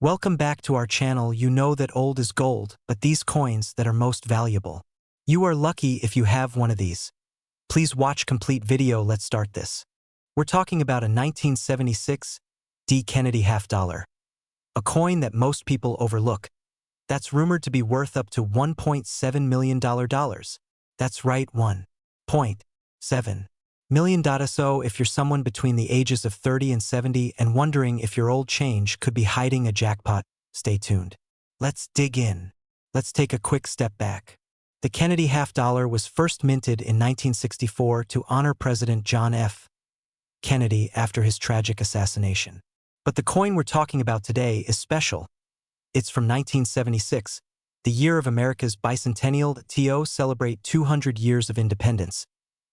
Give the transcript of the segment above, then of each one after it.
Welcome back to our channel. You know that old is gold, but these coins that are most valuable. You are lucky if you have one of these. Please watch complete video. Let's start this. We're talking about a 1976 D. Kennedy half dollar. A coin that most people overlook. That's rumored to be worth up to $1.7 million. That's right, $1.7 million. So if you're someone between the ages of 30 and 70 and wondering if your old change could be hiding a jackpot, stay tuned. Let's dig in. Let's take a quick step back. The Kennedy half dollar was first minted in 1964 to honor President John F. Kennedy after his tragic assassination. But the coin we're talking about today is special. It's from 1976, the year of America's bicentennial. To celebrate 200 years of independence.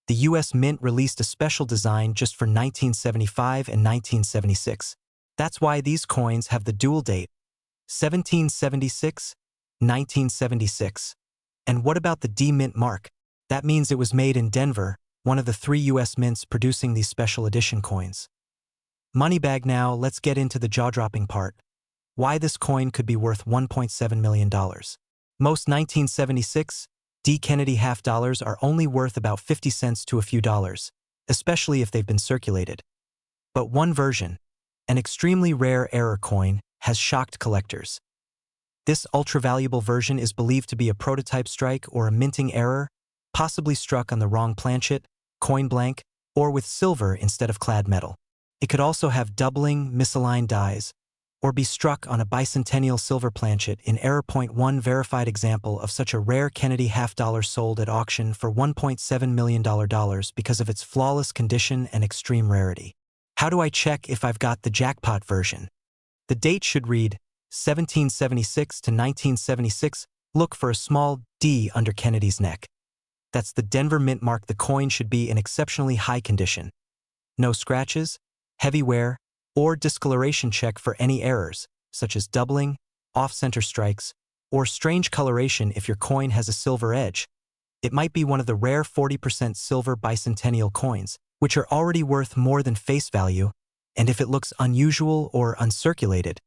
The U.S. Mint released a special design just for 1975 and 1976. That's why these coins have the dual date, 1776, 1976. And what about the D Mint mark? That means it was made in Denver, one of the 3 U.S. mints producing these special edition coins. Moneybag. Now, let's get into the jaw-dropping part. Why this coin could be worth $1.7 million. Most 1976 D. Kennedy half dollars are only worth about 50 cents to a few dollars, especially if they've been circulated. But one version, an extremely rare error coin, has shocked collectors. This ultra-valuable version is believed to be a prototype strike or a minting error, possibly struck on the wrong planchet, coin blank, or with silver instead of clad metal. It could also have doubling, misaligned dies, or be struck on a bicentennial silver planchet in error. One verified example of such a rare Kennedy half dollar sold at auction for $1.7 million because of its flawless condition and extreme rarity. How do I check if I've got the jackpot version? The date should read 1776 to 1976. Look for a small D under Kennedy's neck. That's the Denver Mint mark. The coin should be in exceptionally high condition. No scratches, heavy wear, or discoloration. Check for any errors, such as doubling, off-center strikes, or strange coloration. If your coin has a silver edge, it might be one of the rare 40% silver bicentennial coins, which are already worth more than face value, and if it looks unusual or uncirculated,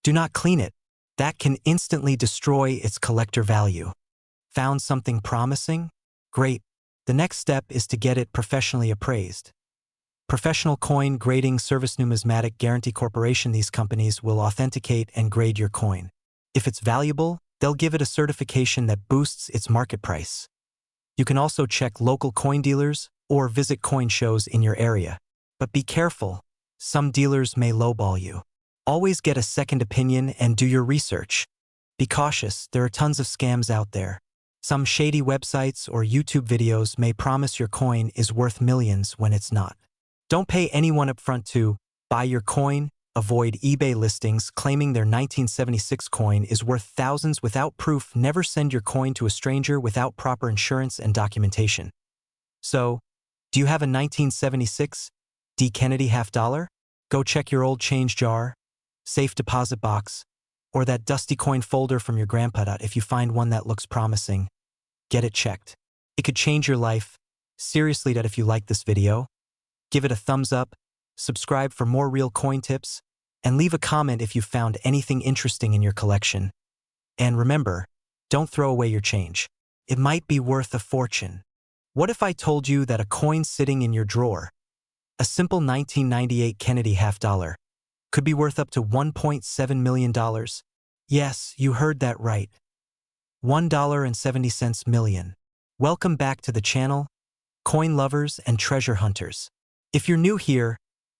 do not clean it. That can instantly destroy its collector value. Found something promising? Great. The next step is to get it professionally appraised. Professional Coin Grading Service Numismatic Guarantee Corporation. These companies will authenticate and grade your coin. If it's valuable, they'll give it a certification that boosts its market price. You can also check local coin dealers or visit coin shows in your area. But be careful, some dealers may lowball you. Always get a second opinion and do your research. Be cautious, there are tons of scams out there. Some shady websites or YouTube videos may promise your coin is worth millions when it's not. Don't pay anyone upfront to buy your coin. Avoid eBay listings claiming their 1976 coin is worth thousands without proof. Never send your coin to a stranger without proper insurance and documentation. So, do you have a 1976 D. Kennedy half dollar? Go check your old change jar, safe deposit box, or that dusty coin folder from your grandpa. If you find one that looks promising, get it checked. It could change your life. Seriously, if you like this video, give it a thumbs up, subscribe for more real coin tips, and leave a comment if you found anything interesting in your collection. And remember, don't throw away your change. It might be worth a fortune. What if I told you that a coin sitting in your drawer, a simple 1998 Kennedy half dollar, could be worth up to $1.7 million? Yes, you heard that right. $1.70 million. Welcome back to the channel, coin lovers and treasure hunters. If you're new here,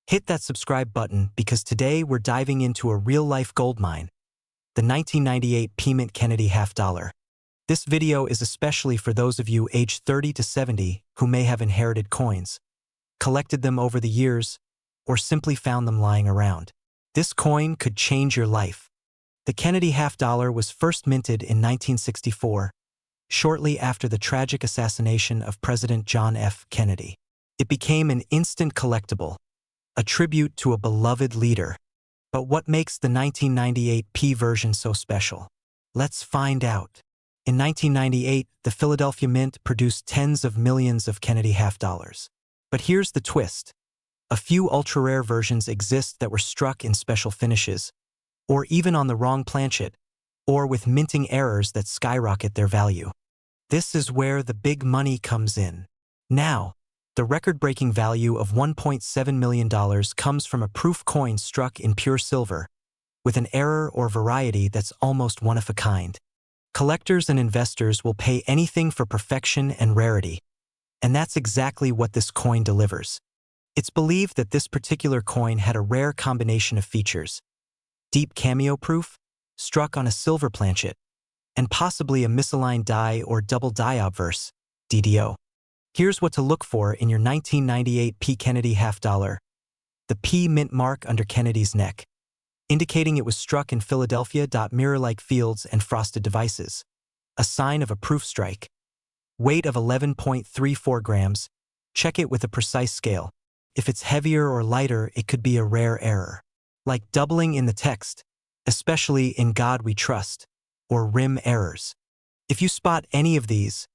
hit that subscribe button because today we're diving into a real-life goldmine, the 1998 Mint Kennedy half dollar. This video is especially for those of you aged 30 to 70 who may have inherited coins, collected them over the years, or simply found them lying around. This coin could change your life. The Kennedy half dollar was first minted in 1964, shortly after the tragic assassination of President John F. Kennedy. It became an instant collectible, a tribute to a beloved leader. But what makes the 1998 P version so special? Let's find out. In 1998, the Philadelphia Mint produced tens of millions of Kennedy half dollars. But here's the twist. A few ultra-rare versions exist that were struck in special finishes, or even on the wrong planchet, or with minting errors that skyrocket their value. This is where the big money comes in. Now, the record-breaking value of $1.7 million comes from a proof coin struck in pure silver, with an error or variety that's almost one of a kind. Collectors and investors will pay anything for perfection and rarity, and that's exactly what this coin delivers. It's believed that this particular coin had a rare combination of features: deep cameo proof, struck on a silver planchet, and possibly a misaligned die or double die obverse, DDO. Here's what to look for in your 1998 P. Kennedy half dollar: the P mint mark under Kennedy's neck, indicating it was struck in Philadelphia. Mirror-like fields and frosted devices, a sign of a proof strike. Weight of 11.34 grams. Check it with a precise scale. If it's heavier or lighter, it could be a rare error, like doubling in the text, especially "In God We Trust," or rim errors. If you spot any of these,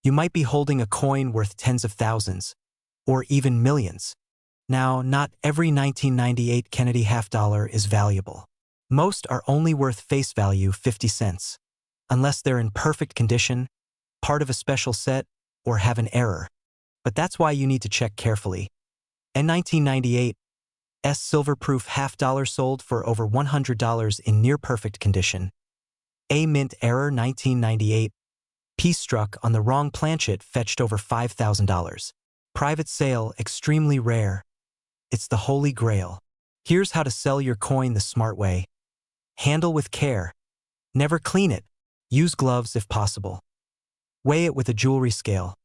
you might be holding a coin worth tens of thousands, or even millions. Now, not every 1998 Kennedy half dollar is valuable. Most are only worth face value 50 cents, unless they're in perfect condition, part of a special set, or have an error. But that's why you need to check carefully. In 1998, silver proof half dollar sold for over $100 in near-perfect condition. A mint error 1998. Piece struck on the wrong planchet fetched over $5,000. Private sale extremely rare. It's the holy grail. Here's how to sell your coin the smart way. Handle with care. Never clean it. Use gloves if possible. Weigh it with a jewelry scale.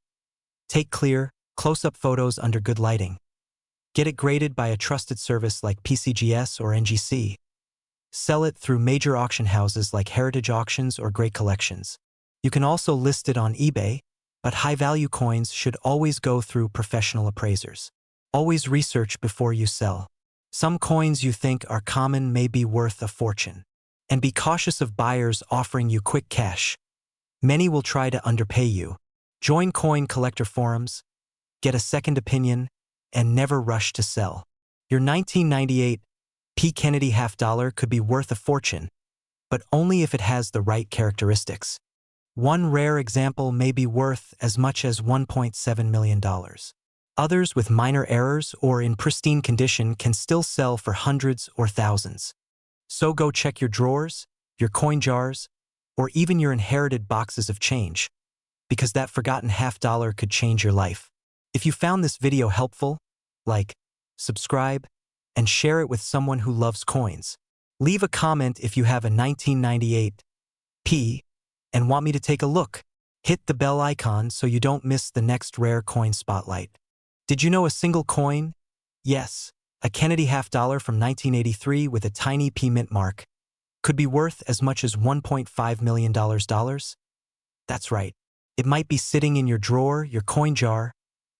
Take clear, close-up photos under good lighting. Get it graded by a trusted service like PCGS or NGC. Sell it through major auction houses like Heritage Auctions or Great Collections. You can also list it on eBay, but high-value coins should always go through professional appraisers. Always research before you sell. Some coins you think are common may be worth a fortune. And be cautious of buyers offering you quick cash. Many will try to underpay you. Join coin collector forums, get a second opinion, and never rush to sell. Your 1998 P. Kennedy half dollar could be worth a fortune, but only if it has the right characteristics. One rare example may be worth as much as $1.7 million. Others with minor errors or in pristine condition can still sell for hundreds or thousands. So go check your drawers, your coin jars, or even your inherited boxes of change, because that forgotten half dollar could change your life. If you found this video helpful, like, subscribe, and share it with someone who loves coins. Leave a comment if you have a 1998 P and want me to take a look. Hit the bell icon so you don't miss the next rare coin spotlight. Did you know a single coin? Yes, a Kennedy half dollar from 1983 with a tiny P mint mark could be worth as much as $1.5 million. That's right. It might be sitting in your drawer, your coin jar,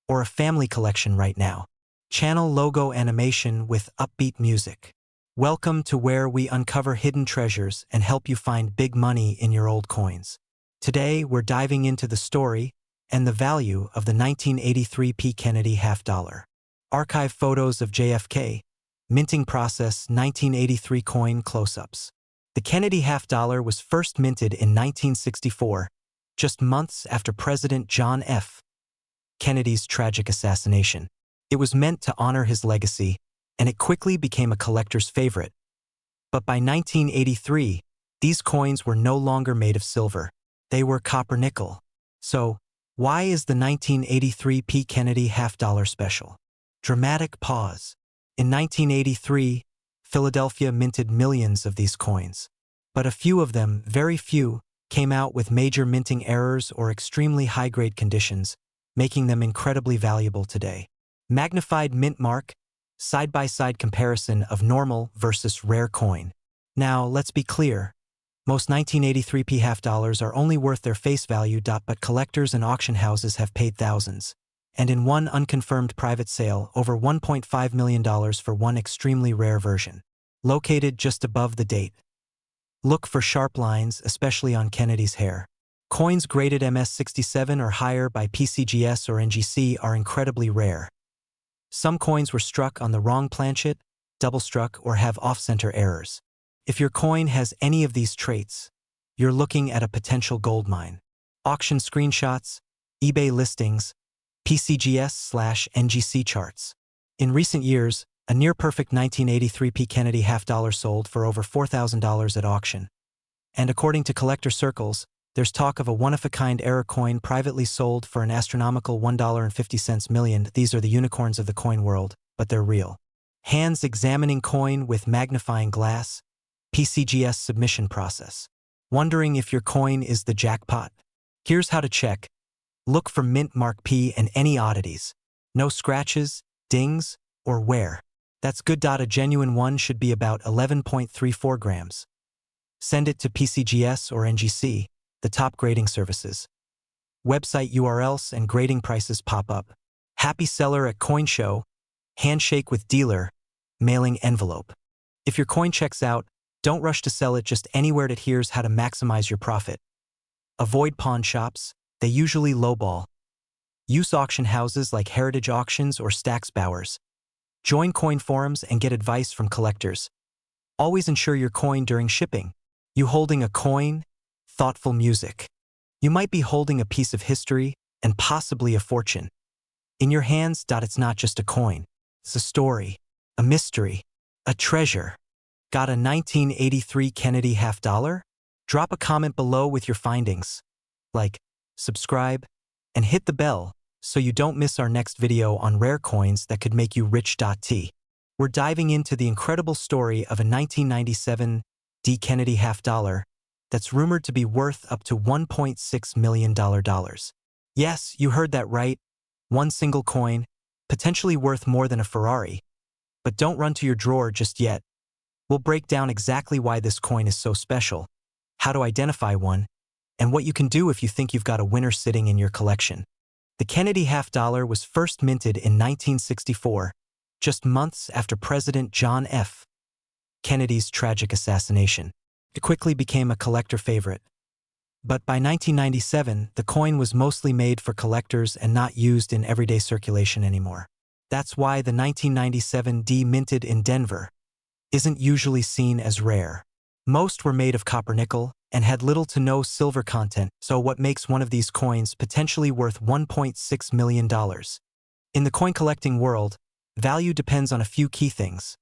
or a family collection right now. Channel logo animation with upbeat music. Welcome to where we uncover hidden treasures and help you find big money in your old coins. Today, we're diving into the story and the value of the 1983 P. Kennedy half dollar. Archive photos of JFK, minting process 1983 coin close-ups. The Kennedy half dollar was first minted in 1964, just months after President John F. Kennedy's tragic assassination. It was meant to honor his legacy, and it quickly became a collector's favorite. But by 1983, these coins were no longer made of silver. They were copper-nickel. So, why is the 1983 P. Kennedy half dollar special? Dramatic pause. In 1983, Philadelphia minted millions of these coins. But a few of them, very few, came out with major minting errors or extremely high-grade conditions, making them incredibly valuable today. Magnified mint mark, side-by-side comparison of normal versus rare coin. Now, let's be clear. Most 1983 P half dollars are only worth their face value, but collectors and auction houses have paid thousands. And in one unconfirmed private sale, over $1.5 million for one extremely rare version. Located just above the date. Look for sharp lines, especially on Kennedy's hair. Coins graded MS67 or higher by PCGS or NGC are incredibly rare. Some coins were struck on the wrong planchet, double struck, or have off-center errors. If your coin has any of these traits, you're looking at a potential gold mine. Auction screenshots, eBay listings, PCGS/NGC charts. In recent years, a near-perfect 1983 P. Kennedy half-dollar sold for over $4,000 at auction. And according to collector circles, there's talk of a one-of-a-kind error coin privately sold for an astronomical $1.50 million. These are the unicorns of the coin world, but they're real. Hands examining coin with magnifying glass, PCGS submission process. Wondering if your coin is the jackpot? Here's how to check. Look for mint mark P and any oddities. No scratches, dings, or wear. That's good. A genuine one should be about 11.34 grams. Send it to PCGS or NGC, the top grading services. Website URLs and grading prices pop up. Happy seller at coin show, handshake with dealer, mailing envelope. If your coin checks out, don't rush to sell it just anywhere. Here's how to maximize your profit. Avoid pawn shops, they usually lowball. Use auction houses like Heritage Auctions or Stax Bowers. Join coin forums and get advice from collectors. Always insure your coin during shipping. You holding a coin? Thoughtful music. You might be holding a piece of history and possibly a fortune. In your hands. It's not just a coin. It's a story, a mystery, a treasure. Got a 1983 Kennedy half-dollar? Drop a comment below with your findings. Like, subscribe, and hit the bell so you don't miss our next video on rare coins that could make you rich. We're diving into the incredible story of a 1997 D. Kennedy half-dollar that's rumored to be worth up to $1.6 million. Yes, you heard that right. One single coin, potentially worth more than a Ferrari. But don't run to your drawer just yet. We'll break down exactly why this coin is so special, how to identify one, and what you can do if you think you've got a winner sitting in your collection. The Kennedy half-dollar was first minted in 1964, just months after President John F. Kennedy's tragic assassination. It quickly became a collector favorite. But by 1997, the coin was mostly made for collectors and not used in everyday circulation anymore. That's why the 1997 D minted in Denver isn't usually seen as rare. Most were made of copper nickel and had little to no silver content, so what makes one of these coins potentially worth $1.6 million? In the coin collecting world, value depends on a few key things.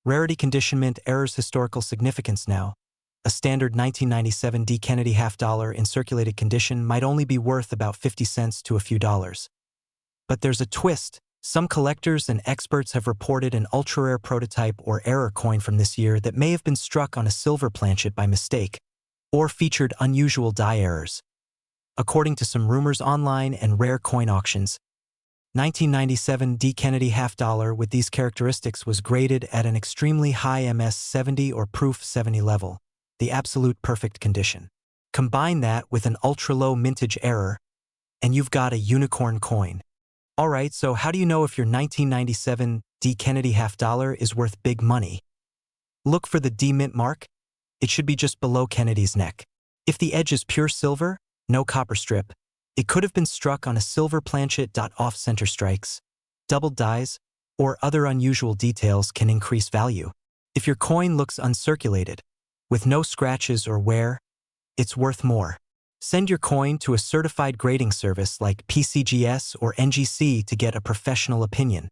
Rarity, conditionment, errors, historical significance. Now, a standard 1997 D. Kennedy half-dollar in circulated condition might only be worth about 50 cents to a few dollars. But there's a twist. Some collectors and experts have reported an ultra-rare prototype or error coin from this year that may have been struck on a silver planchet by mistake, or featured unusual die errors. According to some rumors online and rare coin auctions, 1997 D. Kennedy half-dollar with these characteristics was graded at an extremely high MS 70 or Proof 70 level, the absolute perfect condition. Combine that with an ultra-low mintage error, and you've got a unicorn coin. Alright, so how do you know if your 1997 D. Kennedy half-dollar is worth big money? Look for the D mint mark. It should be just below Kennedy's neck. If the edge is pure silver, no copper strip, it could have been struck on a silver planchet. Off-center strikes, doubled dies, or other unusual details can increase value. If your coin looks uncirculated, with no scratches or wear, it's worth more. Send your coin to a certified grading service like PCGS or NGC to get a professional opinion.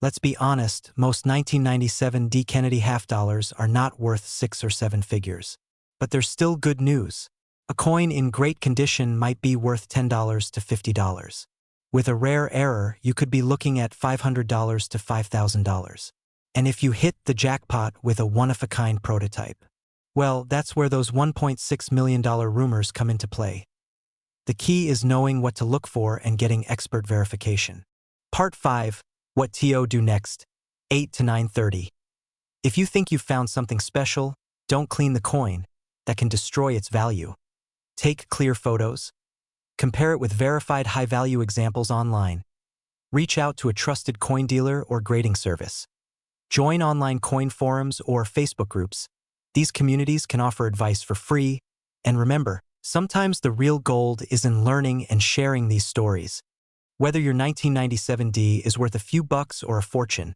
Let's be honest, most 1997 D. Kennedy half-dollars are not worth 6 or 7 figures. But there's still good news. A coin in great condition might be worth $10 to $50. With a rare error, you could be looking at $500 to $5,000. And if you hit the jackpot with a one-of-a-kind prototype, well, that's where those $1.6 million rumors come into play. The key is knowing what to look for and getting expert verification. Part 5. What to do next? 8 to 9:30. If you think you've found something special, don't clean the coin. That can destroy its value. Take clear photos. Compare it with verified high-value examples online. Reach out to a trusted coin dealer or grading service. Join online coin forums or Facebook groups. These communities can offer advice for free. And remember, sometimes the real gold is in learning and sharing these stories. Whether your 1997 D is worth a few bucks or a fortune,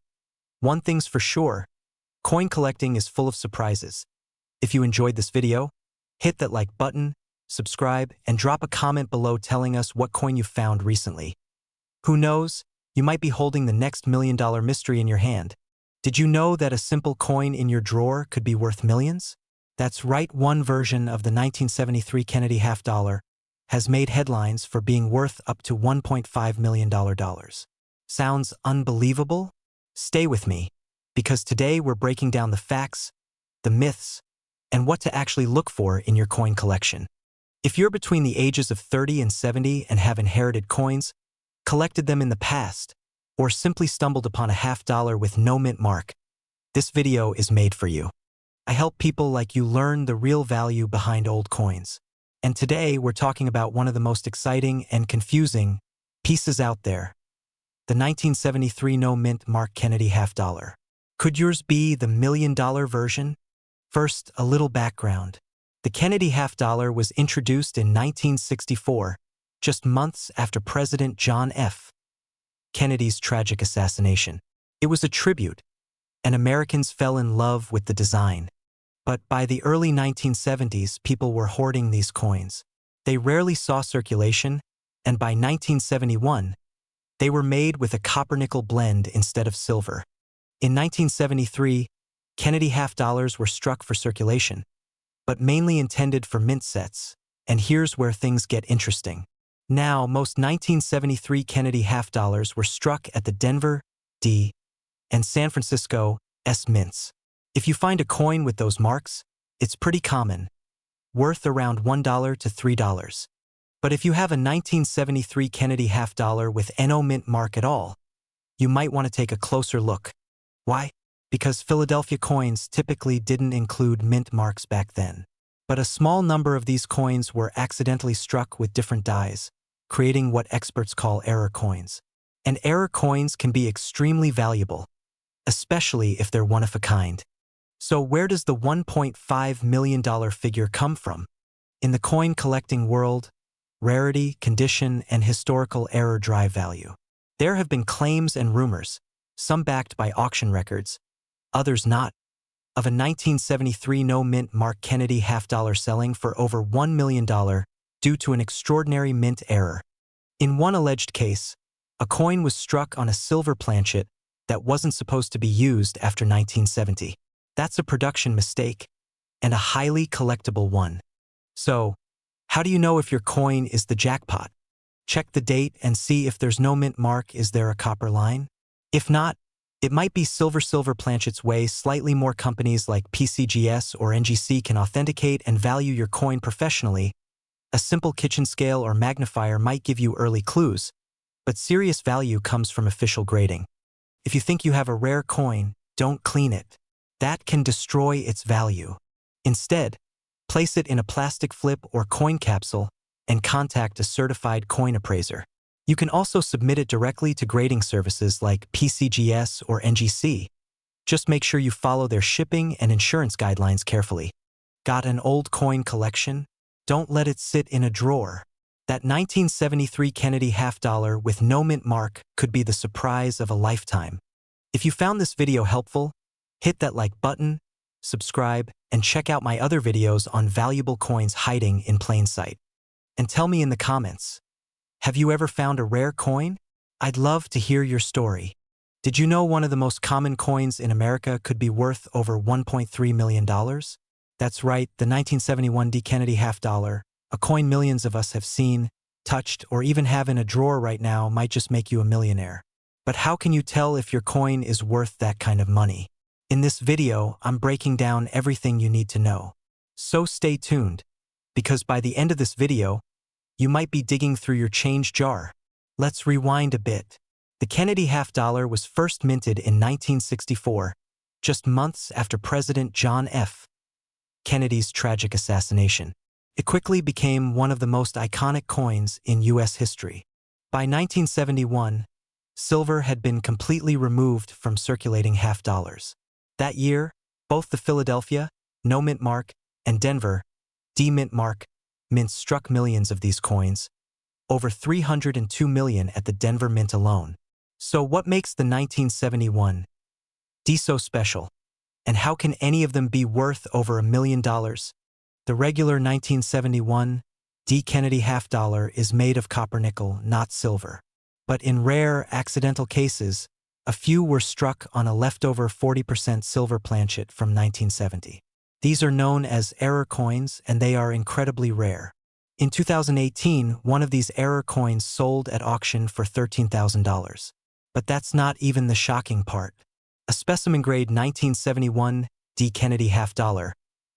one thing's for sure, coin collecting is full of surprises. If you enjoyed this video, hit that like button, subscribe, and drop a comment below telling us what coin you found recently. Who knows, you might be holding the next $1 million mystery in your hand. Did you know that a simple coin in your drawer could be worth millions? That's right, one version of the 1973 Kennedy half dollar has made headlines for being worth up to $1.5 million. Sounds unbelievable? Stay with me, because today we're breaking down the facts, the myths, and what to actually look for in your coin collection. If you're between the ages of 30 and 70 and have inherited coins, collected them in the past, or simply stumbled upon a half dollar with no mint mark, this video is made for you. I help people like you learn the real value behind old coins. And today we're talking about one of the most exciting and confusing pieces out there, the 1973 no mint mark Kennedy half dollar. Could yours be the $1 million version? First, a little background. The Kennedy half dollar was introduced in 1964, just months after President John F. Kennedy's tragic assassination. It was a tribute, and Americans fell in love with the design. But by the early 1970s, people were hoarding these coins. They rarely saw circulation, and by 1971, they were made with a copper-nickel blend instead of silver. In 1973, Kennedy half dollars were struck for circulation, but mainly intended for mint sets, and here's where things get interesting. Now, most 1973 Kennedy half dollars were struck at the Denver, D, and San Francisco, S mints. If you find a coin with those marks, it's pretty common, worth around $1 to $3. But if you have a 1973 Kennedy half dollar with no mint mark at all, you might want to take a closer look. Why? Because Philadelphia coins typically didn't include mint marks back then. But a small number of these coins were accidentally struck with different dies, creating what experts call error coins. And error coins can be extremely valuable, especially if they're one of a kind. So where does the $1.5 million figure come from? In the coin collecting world, rarity, condition, and historical error drive value. There have been claims and rumors, some backed by auction records, others not, of a 1973 no mint mark Kennedy half dollar selling for over $1 million due to an extraordinary mint error. In one alleged case, a coin was struck on a silver planchet that wasn't supposed to be used after 1970. That's a production mistake, and a highly collectible one. So, how do you know if your coin is the jackpot? Check the date and see if there's no mint mark. Is there a copper line? If not, it might be silver planchets way. Slightly more companies like PCGS or NGC can authenticate and value your coin professionally. A simple kitchen scale or magnifier might give you early clues, but serious value comes from official grading. If you think you have a rare coin, don't clean it. That can destroy its value. Instead, place it in a plastic flip or coin capsule and contact a certified coin appraiser. You can also submit it directly to grading services like PCGS or NGC. Just make sure you follow their shipping and insurance guidelines carefully. Got an old coin collection? Don't let it sit in a drawer. That 1973 Kennedy half dollar with no mint mark could be the surprise of a lifetime. If you found this video helpful, hit that like button, subscribe, and check out my other videos on valuable coins hiding in plain sight. And tell me in the comments, have you ever found a rare coin? I'd love to hear your story. Did you know one of the most common coins in America could be worth over $1.3 million? That's right, the 1971 D Kennedy half dollar, a coin millions of us have seen, touched, or even have in a drawer right now, might just make you a millionaire. But how can you tell if your coin is worth that kind of money? In this video, I'm breaking down everything you need to know. So stay tuned, because by the end of this video, you might be digging through your change jar. Let's rewind a bit. The Kennedy half dollar was first minted in 1964, just months after President John F. Kennedy's tragic assassination. It quickly became one of the most iconic coins in U.S. history. By 1971, silver had been completely removed from circulating half dollars. That year, both the Philadelphia, no mint mark, and Denver, D mint mark, mints struck millions of these coins, over 302 million at the Denver Mint alone. So what makes the 1971 D so special? And how can any of them be worth over $1 million? The regular 1971 D. Kennedy half dollar is made of copper nickel, not silver. But in rare, accidental cases, a few were struck on a leftover 40% silver planchet from 1970. These are known as error coins, and they are incredibly rare. In 2018, one of these error coins sold at auction for $13,000. But that's not even the shocking part. A specimen-grade 1971 D. Kennedy half dollar,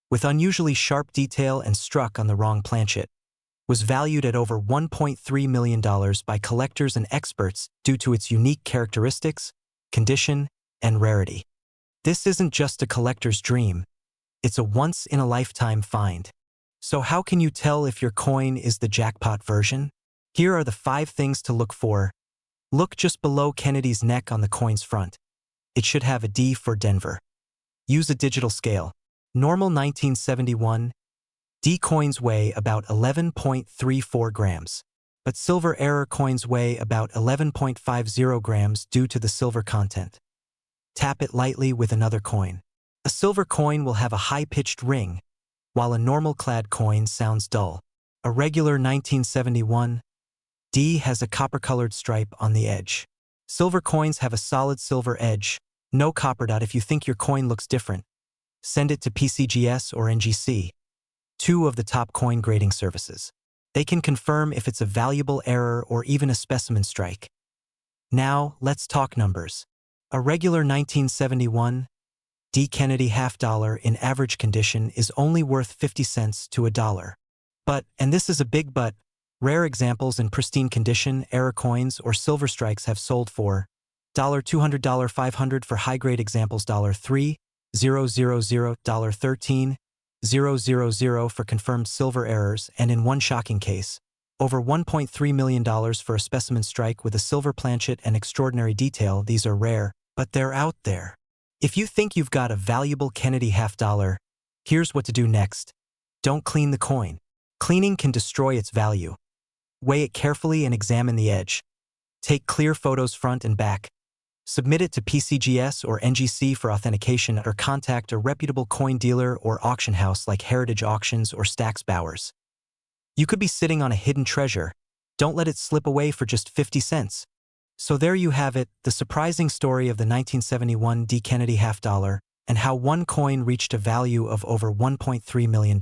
with unusually sharp detail and struck on the wrong planchet, was valued at over $1.3 million by collectors and experts due to its unique characteristics, condition, and rarity. This isn't just a collector's dream, it's a once-in-a-lifetime find. So how can you tell if your coin is the jackpot version? Here are the 5 things to look for. Look just below Kennedy's neck on the coin's front. It should have a D for Denver. Use a digital scale. Normal 1971 D coins weigh about 11.34 grams, but silver error coins weigh about 11.50 grams due to the silver content. Tap it lightly with another coin. A silver coin will have a high-pitched ring, while a normal-clad coin sounds dull. A regular 1971 D has a copper-colored stripe on the edge. Silver coins have a solid silver edge, no copper dot. If you think your coin looks different, send it to PCGS or NGC, 2 of the top coin grading services. They can confirm if it's a valuable error or even a specimen strike. Now, let's talk numbers. A regular 1971 D. Kennedy half dollar in average condition is only worth 50 cents to $1. But, and this is a big but, rare examples in pristine condition, error coins, or silver strikes have sold for $200, $500 for high-grade examples, $3,000, $13,000 for confirmed silver errors, and in one shocking case, over $1.3 million for a specimen strike with a silver planchet and extraordinary detail. These are rare, but they're out there. If you think you've got a valuable Kennedy half dollar, here's what to do next. Don't clean the coin. Cleaning can destroy its value. Weigh it carefully and examine the edge. Take clear photos front and back. Submit it to PCGS or NGC for authentication, or contact a reputable coin dealer or auction house like Heritage Auctions or Stack's Bowers. You could be sitting on a hidden treasure. Don't let it slip away for just 50 cents. So there you have it, the surprising story of the 1971 D. Kennedy half dollar and how one coin reached a value of over $1.3 million.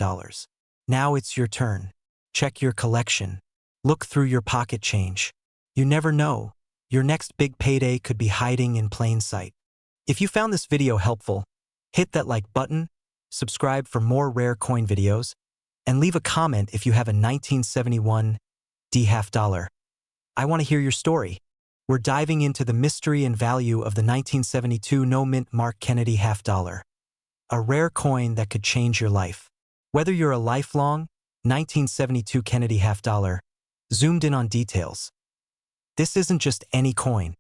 Now it's your turn. Check your collection. Look through your pocket change. You never know. Your next big payday could be hiding in plain sight. If you found this video helpful, hit that like button, subscribe for more rare coin videos, and leave a comment if you have a 1971 D half dollar. I want to hear your story. We're diving into the mystery and value of the 1972 no-mint mark Kennedy half dollar, a rare coin that could change your life. Whether you're a lifelong 1972 Kennedy half dollar, zoomed in on details. This isn't just any coin.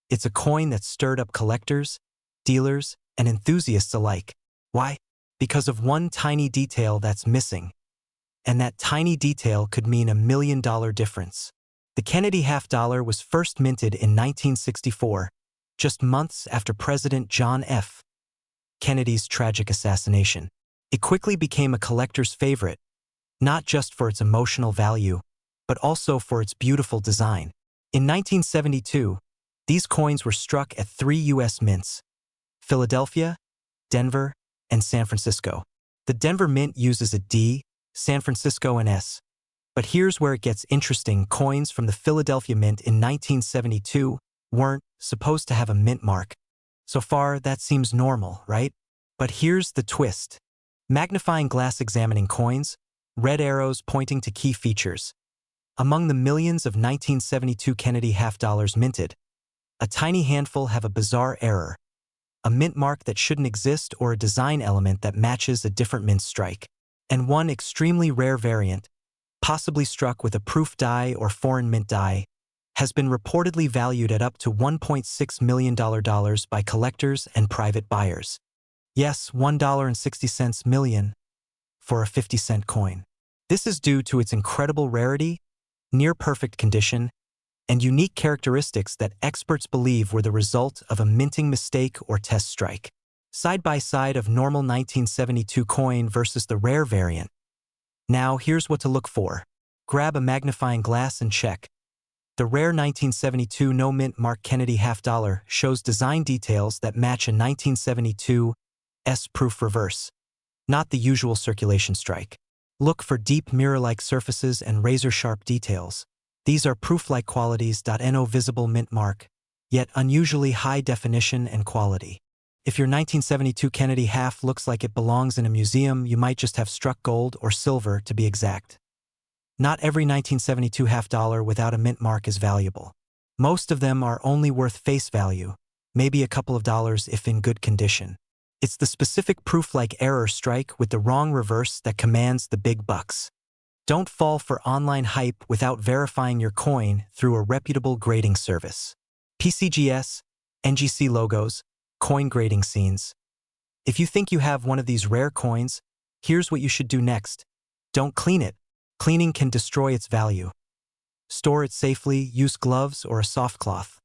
It's a coin that stirred up collectors, dealers, and enthusiasts alike. Why? Because of one tiny detail that's missing. And that tiny detail could mean $1 million difference. The Kennedy half dollar was first minted in 1964, just months after President John F. Kennedy's tragic assassination. It quickly became a collector's favorite, not just for its emotional value, but also for its beautiful design. In 1972, these coins were struck at 3 U.S. mints: Philadelphia, Denver, and San Francisco. The Denver mint uses a D, San Francisco an S. But here's where it gets interesting. Coins from the Philadelphia mint in 1972 weren't supposed to have a mint mark. So far, that seems normal, right? But here's the twist. Magnifying glass examining coins, red arrows pointing to key features. Among the millions of 1972 Kennedy half dollars minted, a tiny handful have a bizarre error, a mint mark that shouldn't exist or a design element that matches a different mint strike. And one extremely rare variant, possibly struck with a proof die or foreign mint die, has been reportedly valued at up to $1.6 million by collectors and private buyers. Yes, $1.60 million for a 50-cent coin. This is due to its incredible rarity, near-perfect condition, and unique characteristics that experts believe were the result of a minting mistake or test strike. Side by side of normal 1972 coin versus the rare variant. Now here's what to look for. Grab a magnifying glass and check. The rare 1972 no mint mark Kennedy half dollar shows design details that match a 1972 S-proof reverse, not the usual circulation strike. Look for deep mirror-like surfaces and razor-sharp details. These are proof-like qualities. No visible mint mark, yet unusually high definition and quality. If your 1972 Kennedy half looks like it belongs in a museum, you might just have struck gold or silver to be exact. Not every 1972 half dollar without a mint mark is valuable. Most of them are only worth face value, maybe a couple of dollars if in good condition. It's the specific proof-like error strike with the wrong reverse that commands the big bucks. Don't fall for online hype without verifying your coin through a reputable grading service. PCGS, NGC logos, coin grading scenes. If you think you have one of these rare coins, here's what you should do next. Don't clean it. Cleaning can destroy its value. Store it safely, use gloves or a soft cloth.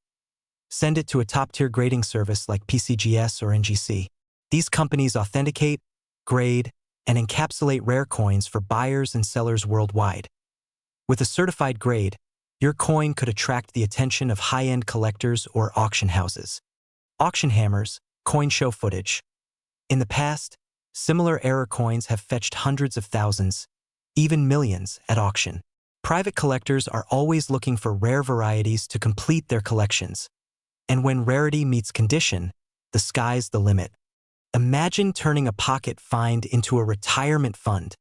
Send it to a top-tier grading service like PCGS or NGC. These companies authenticate, grade, and encapsulate rare coins for buyers and sellers worldwide. With a certified grade, your coin could attract the attention of high-end collectors or auction houses. Auction hammers, coin show footage. In the past, similar error coins have fetched hundreds of thousands, even millions, at auction. Private collectors are always looking for rare varieties to complete their collections. And when rarity meets condition, the sky's the limit. Imagine turning a pocket find into a retirement fund.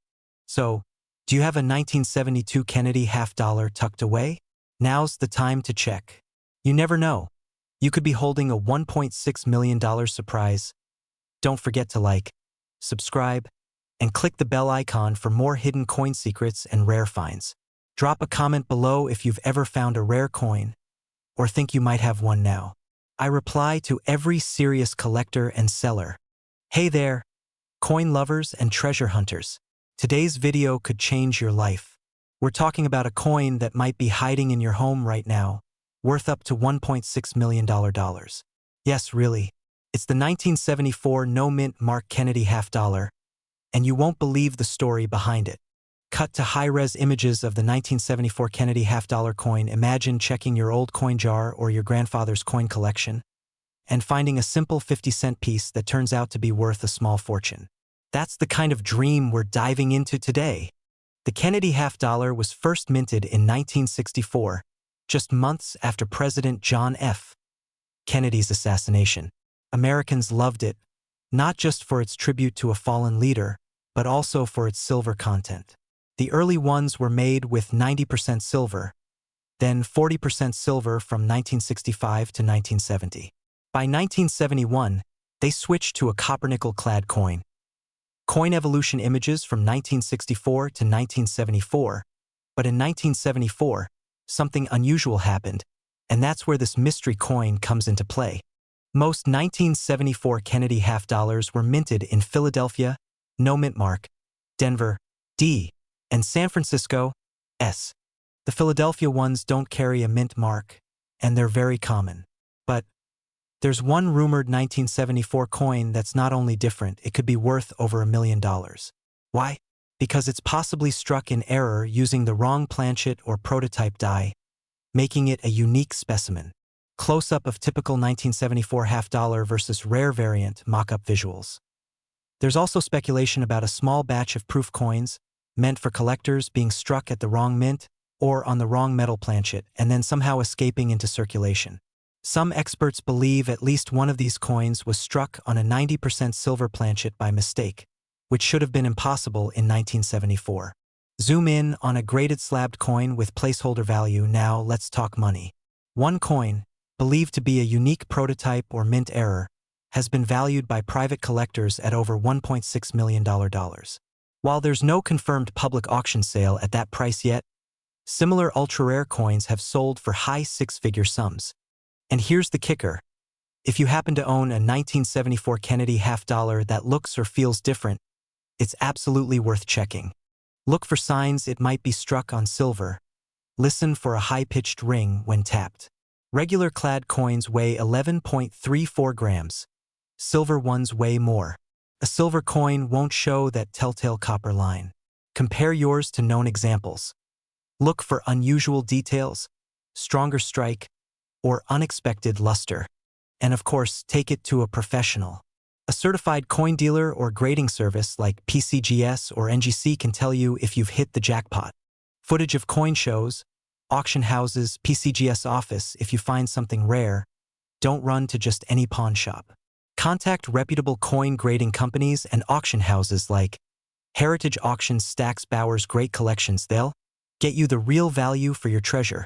So, do you have a 1972 Kennedy half dollar tucked away? Now's the time to check. You never know. You could be holding a $1.6 million surprise. Don't forget to like, subscribe, and click the bell icon for more hidden coin secrets and rare finds. Drop a comment below if you've ever found a rare coin, or think you might have one now. I reply to every serious collector and seller. Hey there, coin lovers and treasure hunters. Today's video could change your life. We're talking about a coin that might be hiding in your home right now, worth up to $1.6 million. Yes, really. It's the 1974 no mint mark Kennedy half dollar, and you won't believe the story behind it. Cut to high-res images of the 1974 Kennedy half dollar coin. Imagine checking your old coin jar or your grandfather's coin collection and finding a simple 50-cent piece that turns out to be worth a small fortune. That's the kind of dream we're diving into today. The Kennedy half dollar was first minted in 1964, just months after President John F. Kennedy's assassination. Americans loved it, not just for its tribute to a fallen leader, but also for its silver content. The early ones were made with 90% silver, then 40% silver from 1965 to 1970. By 1971, they switched to a copper-nickel-clad coin. Coin evolution images from 1964 to 1974, but in 1974, something unusual happened, and that's where this mystery coin comes into play. Most 1974 Kennedy half dollars were minted in Philadelphia, no mint mark, Denver, D, and San Francisco, S. The Philadelphia ones don't carry a mint mark, and they're very common. But there's one rumored 1974 coin that's not only different, it could be worth over $1 million. Why? Because it's possibly struck in error using the wrong planchet or prototype die, making it a unique specimen. Close-up of typical 1974 half dollar versus rare variant mock-up visuals. There's also speculation about a small batch of proof coins, meant for collectors, being struck at the wrong mint or on the wrong metal planchet and then somehow escaping into circulation. Some experts believe at least one of these coins was struck on a 90% silver planchet by mistake, which should have been impossible in 1974. Zoom in on a graded slabbed coin with placeholder value. Now let's talk money. One coin, believed to be a unique prototype or mint error, has been valued by private collectors at over $1.6 million. While there's no confirmed public auction sale at that price yet, similar ultra-rare coins have sold for high six-figure sums. And here's the kicker. If you happen to own a 1974 Kennedy half dollar that looks or feels different, it's absolutely worth checking. Look for signs it might be struck on silver. Listen for a high-pitched ring when tapped. Regular clad coins weigh 11.34 grams. Silver ones weigh more. A silver coin won't show that telltale copper line. Compare yours to known examples. Look for unusual details, stronger strike, or unexpected luster. And of course, take it to a professional. A certified coin dealer or grading service like PCGS or NGC can tell you if you've hit the jackpot. Footage of coin shows, auction houses, PCGS office. If you find something rare, don't run to just any pawn shop. Contact reputable coin grading companies and auction houses like Heritage Auctions, Stax Bowers. Great collections. They'll get you the real value for your treasure.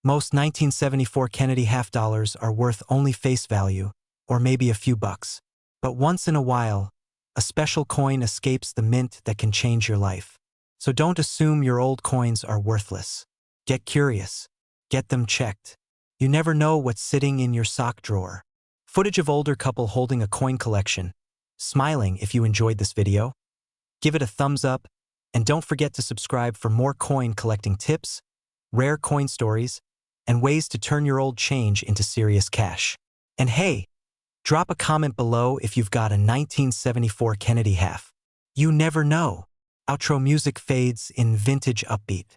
Most 1974 Kennedy half dollars are worth only face value, or maybe a few bucks. But once in a while, a special coin escapes the mint that can change your life. So don't assume your old coins are worthless. Get curious. Get them checked. You never know what's sitting in your sock drawer. Footage of older couple holding a coin collection. Smiling. If you enjoyed this video, give it a thumbs up, and don't forget to subscribe for more coin collecting tips, rare coin stories, and ways to turn your old change into serious cash. And hey, drop a comment below if you've got a 1974 Kennedy half. You never know. Outro music fades in vintage upbeat.